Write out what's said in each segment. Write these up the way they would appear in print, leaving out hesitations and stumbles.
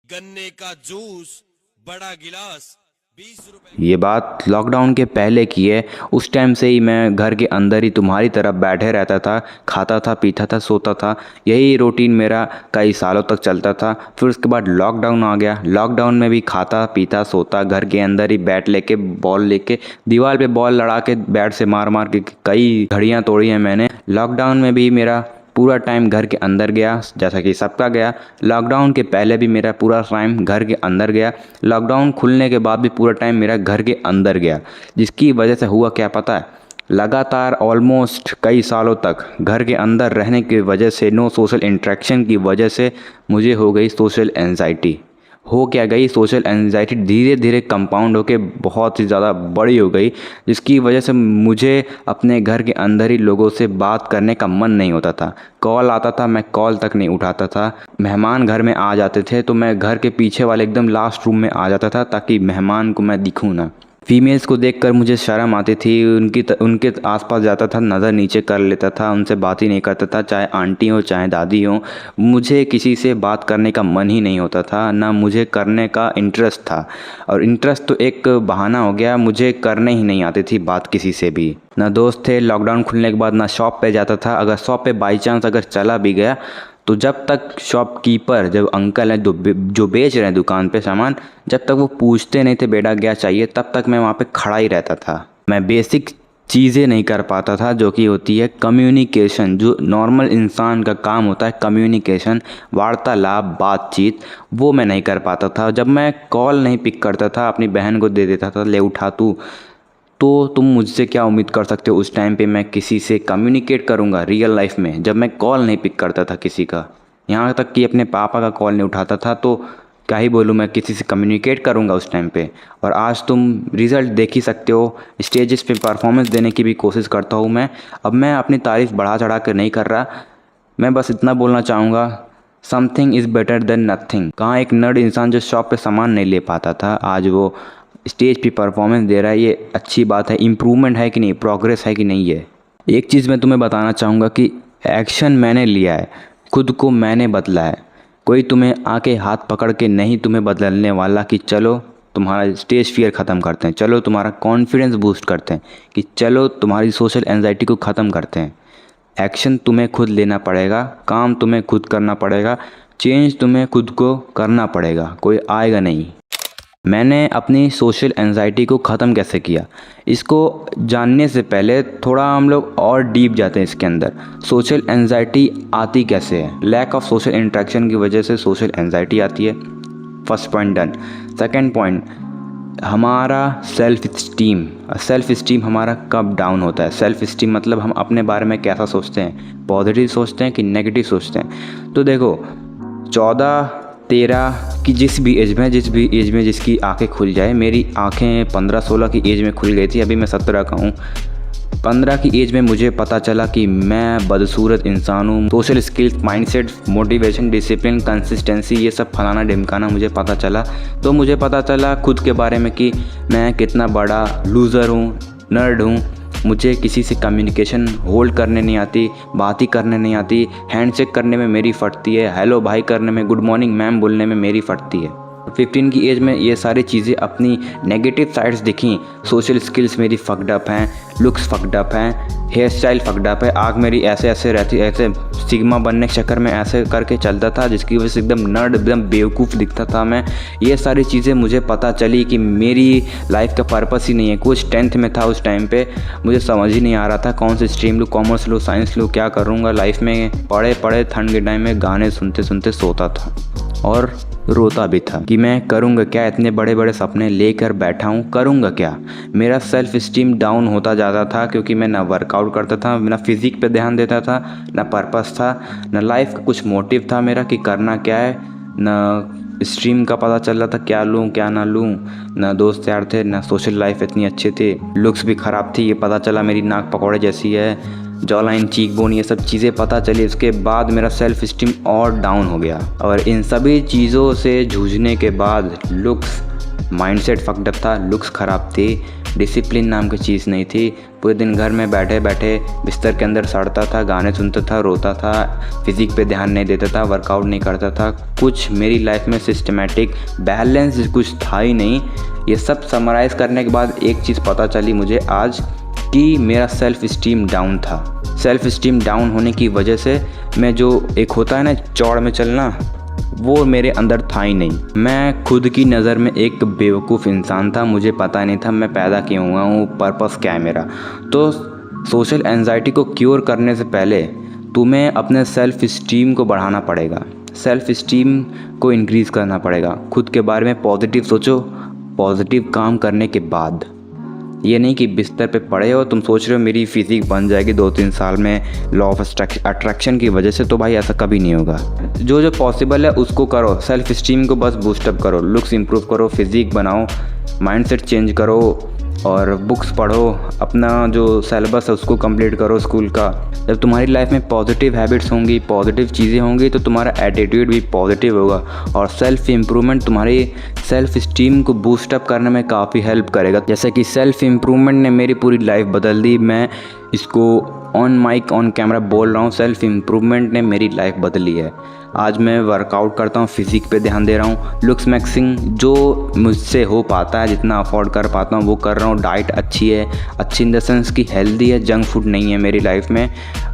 गन्ने का जूस बड़ा गिलास 20 रुपए। ये बात लॉकडाउन के पहले की है। उस टाइम से ही मैं घर के अंदर ही तुम्हारी तरफ बैठे रहता था, खाता था, पीता था, सोता था। यही रूटीन मेरा कई सालों तक चलता था। फिर उसके बाद लॉकडाउन आ गया। लॉकडाउन में भी खाता, पीता, सोता, घर के अंदर ही बैट लेके, बॉल लेके, दीवार पे बॉल लड़ा के, बैट से मार मार के कई घड़ियाँ तोड़ी हैं मैंने। लॉकडाउन में भी मेरा पूरा टाइम घर के अंदर गया, जैसा कि सबका गया। लॉकडाउन के पहले भी मेरा पूरा टाइम घर के अंदर गया। लॉकडाउन खुलने के बाद भी पूरा टाइम मेरा घर के अंदर गया, जिसकी वजह से हुआ क्या पता है? लगातार ऑलमोस्ट कई सालों तक घर के अंदर रहने की वजह से, नो सोशल इंटरेक्शन की वजह से मुझे हो गई सोशल एंजाइटी। हो क्या गई? सोशल एंजाइटी धीरे धीरे कंपाउंड होके बहुत ही ज़्यादा बड़ी हो गई, जिसकी वजह से मुझे अपने घर के अंदर ही लोगों से बात करने का मन नहीं होता था। कॉल आता था, मैं कॉल तक नहीं उठाता था। मेहमान घर में आ जाते थे तो मैं घर के पीछे वाले एकदम लास्ट रूम में आ जाता था, ताकि मेहमान को मैं दिखूँ ना। फीमेल्स को देखकर मुझे शर्म आती थी। उनके आसपास जाता था, नज़र नीचे कर लेता था, उनसे बात ही नहीं करता था, चाहे आंटी हो चाहे दादी हो। मुझे किसी से बात करने का मन ही नहीं होता था, ना मुझे करने का इंटरेस्ट था। और इंटरेस्ट तो एक बहाना हो गया, मुझे करने ही नहीं आती थी बात किसी से भी। ना दोस्त थे। लॉकडाउन खुलने के बाद ना शॉप पे जाता था। अगर शॉप पे बाई चांस अगर चला भी गया तो जब तक शॉपकीपर, जब अंकल हैं जो बेच रहे हैं दुकान पे सामान, जब तक वो पूछते नहीं थे बेटा क्या चाहिए, तब तक मैं वहाँ पे खड़ा ही रहता था। मैं बेसिक चीज़ें नहीं कर पाता था, जो कि होती है कम्युनिकेशन। जो नॉर्मल इंसान का काम होता है कम्युनिकेशन, वार्तालाप, बातचीत, वो मैं नहीं कर पाता था। जब मैं कॉल नहीं पिक करता था, अपनी बहन को दे देता था, ले उठा तू, तो तुम मुझसे क्या उम्मीद कर सकते हो उस टाइम पे मैं किसी से कम्युनिकेट करूँगा रियल लाइफ में, जब मैं कॉल नहीं पिक करता था किसी का। यहाँ तक कि अपने पापा का कॉल नहीं उठाता था, तो क्या ही बोलूँ, मैं किसी से कम्युनिकेट करूँगा उस टाइम पे। और आज तुम रिज़ल्ट देख ही सकते हो। स्टेजेस पे परफॉर्मेंस देने की भी कोशिश करता हूँ मैं। अब मैं अपनी तारीफ़ बढ़ा चढ़ा कर नहीं कर रहा, मैं बस इतना बोलना चाहूँगा, something is better than nothing. कहाँ एक नर्ड इंसान जो शॉप पे सामान नहीं ले पाता था, आज वो स्टेज पे परफॉर्मेंस दे रहा है। ये अच्छी बात है। इम्प्रूवमेंट है कि नहीं, प्रोग्रेस है कि नहीं है। एक चीज़ मैं तुम्हें बताना चाहूँगा कि एक्शन मैंने लिया है, खुद को मैंने बदला है। कोई तुम्हें आके हाथ पकड़ के नहीं तुम्हें बदलने वाला कि चलो तुम्हारा स्टेज फियर ख़त्म करते हैं, चलो तुम्हारा कॉन्फिडेंस बूस्ट करते हैं, कि चलो तुम्हारी सोशल एंजाइटी को ख़त्म करते हैं। एक्शन तुम्हें खुद लेना पड़ेगा, काम तुम्हें खुद करना पड़ेगा, चेंज तुम्हें खुद को करना पड़ेगा, कोई आएगा नहीं। मैंने अपनी सोशल एंजाइटी को ख़त्म कैसे किया, इसको जानने से पहले थोड़ा हम लोग और डीप जाते हैं इसके अंदर। सोशल एंजाइटी आती कैसे है? लैक ऑफ सोशल इंटरेक्शन की वजह से सोशल एंजाइटी आती है। First point done. Second point, हमारा सेल्फ इस्टीम हमारा कब डाउन होता है? सेल्फ इस्टीम मतलब हम अपने बारे में कैसा सोचते हैं, पॉजिटिव सोचते हैं कि नेगेटिव सोचते हैं। तो देखो, 14-13 की जिस भी एज में जिसकी आंखें खुल जाए, मेरी आंखें 15-16 की एज में खुल गई थी। अभी मैं 17 का हूँ। 15 की एज में मुझे पता चला कि मैं बदसूरत इंसान हूँ। Social skills, mindset, motivation, discipline, consistency, ये सब फलाना ढिमकाना मुझे पता चला। तो मुझे पता चला खुद के बारे में कि मैं कितना बड़ा लूज़र हूँ, नर्ड हूँ। मुझे किसी से कम्युनिकेशन होल्ड करने नहीं आती, बात ही करने नहीं आती, हैंडशेक करने में मेरी फटती है, हेलो भाई करने में, गुड मॉर्निंग मैम बोलने में मेरी फटती है। 15 की एज में ये सारी चीज़ें अपनी नेगेटिव साइड्स दिखी। सोशल स्किल्स मेरी फक्ड अप हैं, लुक्स फक्ड अप हैं, हेयर स्टाइल फक्ड अप है, आँख मेरी ऐसे ऐसे रहती, ऐसे सिग्मा बनने के चक्कर में ऐसे करके चलता था, जिसकी वजह से एकदम नर्ड, एकदम बेवकूफ़ दिखता था मैं। ये सारी चीज़ें मुझे पता चली कि मेरी लाइफ का पर्पस ही नहीं है कुछ। 10th में था उस टाइम पे, मुझे समझ ही नहीं आ रहा था कौन सी स्ट्रीम लूँ, कॉमर्स लूँ, साइंस लूँ, क्या करूँगा लाइफ में। पढ़े ठंड के टाइम में गाने सुनते सुनते सोता था और रोता भी था कि मैं करूँगा क्या, इतने बड़े बड़े सपने लेकर बैठा हूँ, करूँगा क्या। मेरा सेल्फ इस्टीम डाउन होता जाता था, क्योंकि मैं ना वर्कआउट करता था, ना फिजिक पे ध्यान देता था, ना पर्पस था, ना लाइफ का कुछ मोटिव था मेरा कि करना क्या है, ना स्ट्रीम का पता चल रहा था क्या लूँ क्या ना लूँ, ना दोस्त यार थे, ना सोशल लाइफ इतनी अच्छी थी, लुक्स भी ख़राब थी। ये पता चला मेरी नाक पकौड़े जैसी है, जॉ लाइन, चीक बोन, ये सब चीज़ें पता चली। इसके बाद मेरा सेल्फ इस्टीम और डाउन हो गया। और इन सभी चीज़ों से जूझने के बाद, लुक्स, माइंडसेट फक्ड अप था, लुक्स ख़राब थी, डिसिप्लिन नाम की चीज़ नहीं थी। पूरे दिन घर में बैठे बैठे बिस्तर के अंदर सड़ता था, गाने सुनता था, रोता था, फिज़िक पे ध्यान नहीं देता था, वर्कआउट नहीं करता था। कुछ मेरी लाइफ में सिस्टमेटिक बैलेंस कुछ था ही नहीं। ये सब समराइज़ करने के बाद एक चीज़ पता चली मुझे आज कि मेरा सेल्फ़ इस्टीम डाउन था। सेल्फ़ इस्टीम डाउन होने की वजह से मैं जो एक होता है ना चौड़ में चलना, वो मेरे अंदर था ही नहीं। मैं खुद की नज़र में एक बेवकूफ़ इंसान था, मुझे पता नहीं था मैं पैदा क्यों हुआ हूँ, पर्पस क्या है मेरा। तो सोशल एंजाइटी को क्योर करने से पहले तुम्हें अपने सेल्फ़ इस्टीम को बढ़ाना पड़ेगा, सेल्फ़ इस्टीम को इंक्रीज़ करना पड़ेगा। खुद के बारे में पॉजिटिव सोचो, पॉजिटिव काम करने के बाद। ये नहीं कि बिस्तर पे पड़े हो तुम सोच रहे हो मेरी फिज़िक बन जाएगी 2-3 साल में लॉ ऑफ अट्रैक्शन की वजह से, तो भाई ऐसा कभी नहीं होगा। जो पॉसिबल है उसको करो, सेल्फ स्टीम को बस बूस्टअप करो, लुक्स इंप्रूव करो, फिज़िक बनाओ, माइंडसेट चेंज करो और बुक्स पढ़ो, अपना जो सिलेबस है उसको कंप्लीट करो स्कूल का। जब तुम्हारी लाइफ में पॉजिटिव हैबिट्स होंगी, पॉजिटिव चीज़ें होंगी, तो तुम्हारा एटीट्यूड भी पॉजिटिव होगा और सेल्फ इम्प्रूवमेंट तुम्हारी सेल्फ स्टीम को बूस्टअप करने में काफ़ी हेल्प करेगा। जैसे कि सेल्फ इम्प्रूवमेंट ने मेरी पूरी लाइफ बदल दी। मैं इसको ऑन माइक ऑन कैमरा बोल रहा हूँ, सेल्फ इम्प्रूवमेंट ने मेरी लाइफ बदली है। आज मैं वर्कआउट करता हूँ, फिज़िक पे ध्यान दे रहा हूँ, लुक्स मैक्सिंग जो मुझसे हो पाता है, जितना अफोर्ड कर पाता हूँ वो कर रहा हूँ। डाइट अच्छी है, अच्छी इन द सेंस कि हेल्दी है, जंक फूड नहीं है मेरी लाइफ में।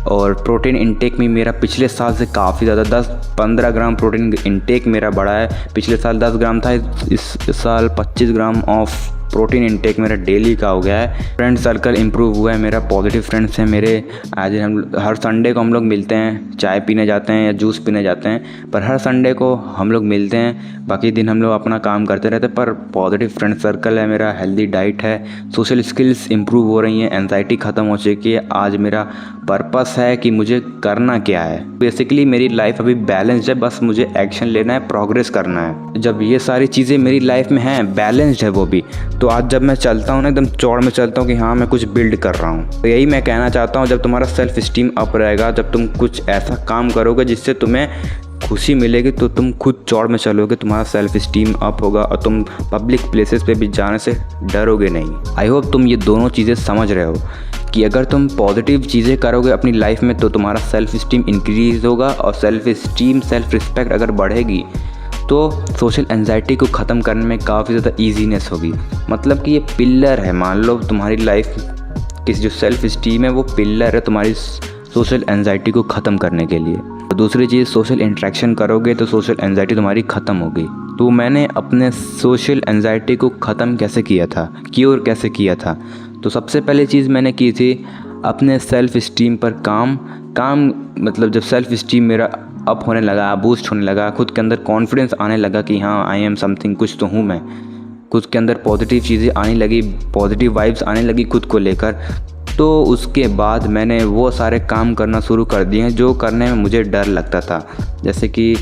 और प्रोटीन इंटेक में मेरा पिछले साल से काफ़ी ज़्यादा 10-15 ग्राम प्रोटीन इंटेक मेरा बढ़ा है। पिछले साल 10 ग्राम था, इस साल 25 ग्राम ऑफ प्रोटीन इंटेक मेरा डेली का हो गया है। फ्रेंड सर्कल इंप्रूव हुआ है मेरा, पॉजिटिव फ्रेंड्स हैं मेरे। आज हम हर संडे को हम लोग मिलते हैं, चाय पीने जाते हैं या जूस पीने जाते हैं, पर हर संडे को हम लोग मिलते हैं। बाकी दिन हम लोग अपना काम करते रहते हैं, पर पॉजिटिव फ्रेंड सर्कल है मेरा, हेल्दी डाइट है, सोशल स्किल्स इंप्रूव हो रही हैं, एंजाइटी ख़त्म हो चुकी है। आज मेरा पर्पस है कि मुझे करना क्या है। बेसिकली मेरी लाइफ अभी बैलेंस्ड है, बस मुझे एक्शन लेना है, प्रोग्रेस करना है। जब ये सारी चीज़ें मेरी लाइफ में हैं, बैलेंस्ड है वो भी, तो आज जब मैं चलता हूँ ना एकदम चौड़ में चलता हूँ कि हाँ मैं कुछ बिल्ड कर रहा हूँ। तो यही मैं कहना चाहता हूँ, जब तुम्हारा सेल्फ स्टीम अप रहेगा, जब तुम कुछ ऐसा काम करोगे जिससे तुम्हें खुशी मिलेगी, तो तुम खुद चौड़ में चलोगे, तुम्हारा सेल्फ स्टीम अप होगा और तुम पब्लिक प्लेसेस पे भी जाने से डरोगे नहीं। आई होप तुम ये दोनों चीज़ें समझ रहे हो कि अगर तुम पॉजिटिव चीज़ें करोगे अपनी लाइफ में तो तुम्हारा सेल्फ स्टीम इंक्रीज़ होगा, और सेल्फ स्टीम सेल्फ रिस्पेक्ट अगर बढ़ेगी तो सोशल एंजाइटी को ख़त्म करने में काफ़ी ज़्यादा ईजीनेस होगी। मतलब कि ये पिलर है, मान लो तुम्हारी लाइफ की जो सेल्फ स्टीम है वो पिलर है तुम्हारी सोशल एंजाइटी को ख़त्म करने के लिए। तो दूसरी चीज़, सोशल इंटरेक्शन करोगे तो सोशल एंजाइटी तुम्हारी ख़त्म होगी। तो मैंने अपने सोशल एंजाइटी को ख़त्म कैसे किया था, क्योर कैसे किया था? तो सबसे पहले चीज़ मैंने की थी अपने सेल्फ स्टीम पर काम मतलब जब सेल्फ स्टीम मेरा अप होने लगा, बूस्ट होने लगा, खुद के अंदर कॉन्फिडेंस आने लगा कि हाँ आई एम समथिंग, कुछ तो हूँ मैं, खुद के अंदर पॉजिटिव चीज़ें आने लगी, पॉजिटिव वाइब्स आने लगी खुद को लेकर, तो उसके बाद मैंने वो सारे काम करना शुरू कर दिए हैं जो करने में मुझे डर लगता था। जैसे कि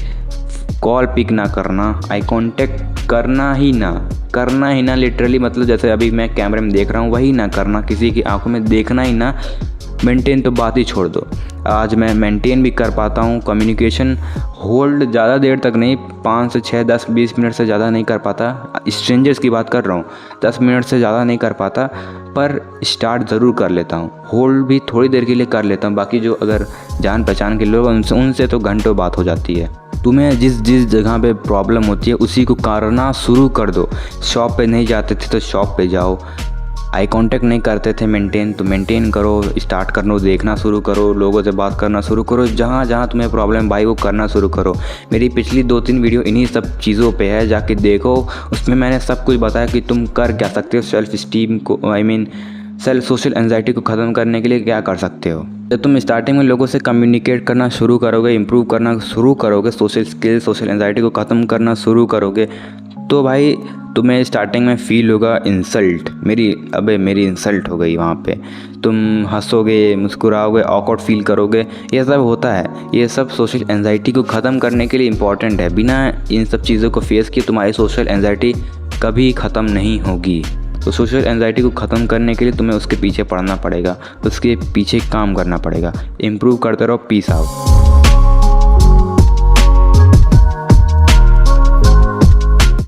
कॉल पिक ना करना, आई कांटेक्ट करना ही ना लिटरली, मतलब जैसे अभी मैं कैमरे में देख रहा हूँ वही ना करना, किसी की आंखों में देखना ही ना। मेंटेन तो बात ही छोड़ दो, आज मैं मेंटेन भी कर पाता हूँ। कम्युनिकेशन होल्ड ज़्यादा देर तक नहीं, 5 से 6, 10, 20 मिनट से ज़्यादा नहीं कर पाता। स्ट्रेंजर्स की बात कर रहा हूँ, 10 मिनट से ज़्यादा नहीं कर पाता, पर स्टार्ट ज़रूर कर लेता हूँ। होल्ड भी थोड़ी देर के लिए कर लेता हूँ, बाकी जो अगर जान पहचान के लोग उनसे तो घंटों बात हो जाती है। तुम्हें जिस जगह पे प्रॉब्लम होती है उसी को करना शुरू कर दो। शॉप पे नहीं जाते थे तो शॉप पे जाओ, आई कांटेक्ट नहीं करते थे मेंटेन, तो मेंटेन करो, स्टार्ट करो, देखना शुरू करो, लोगों से बात करना शुरू करो, जहाँ जहाँ तुम्हें प्रॉब्लम भाई वो करना शुरू करो। मेरी पिछली 2-3 वीडियो इन्हीं सब चीज़ों पे है, जाके देखो, उसमें मैंने सब कुछ बताया कि तुम कर क्या सकते हो सेल्फ स्टीम को, सेल्फ सोशल एंजाइटी को ख़त्म करने के लिए क्या कर सकते हो। जब तुम स्टार्टिंग में लोगों से कम्युनिकेट करना शुरू करोगे, इंप्रूव करना शुरू करोगे, सोशल स्किल सोशल एंजाइटी को ख़त्म करना शुरू करोगे, तो भाई तुम्हें स्टार्टिंग में फ़ील होगा इंसल्ट, मेरी इंसल्ट हो गई वहाँ पे। तुम हंसोगे, मुस्कुराओगे, ऑकवर्ड फील करोगे, ये सब होता है। ये सब सोशल एंजाइटी को ख़त्म करने के लिए इम्पॉर्टेंट है। बिना इन सब चीज़ों को फेस किए तुम्हारी सोशल एंजाइटी कभी ख़त्म नहीं होगी। तो सोशल एंजाइटी को ख़त्म करने के लिए तुम्हें उसके पीछे पड़ना पड़ेगा, उसके पीछे काम करना पड़ेगा। इम्प्रूव करते रहो। Peace out.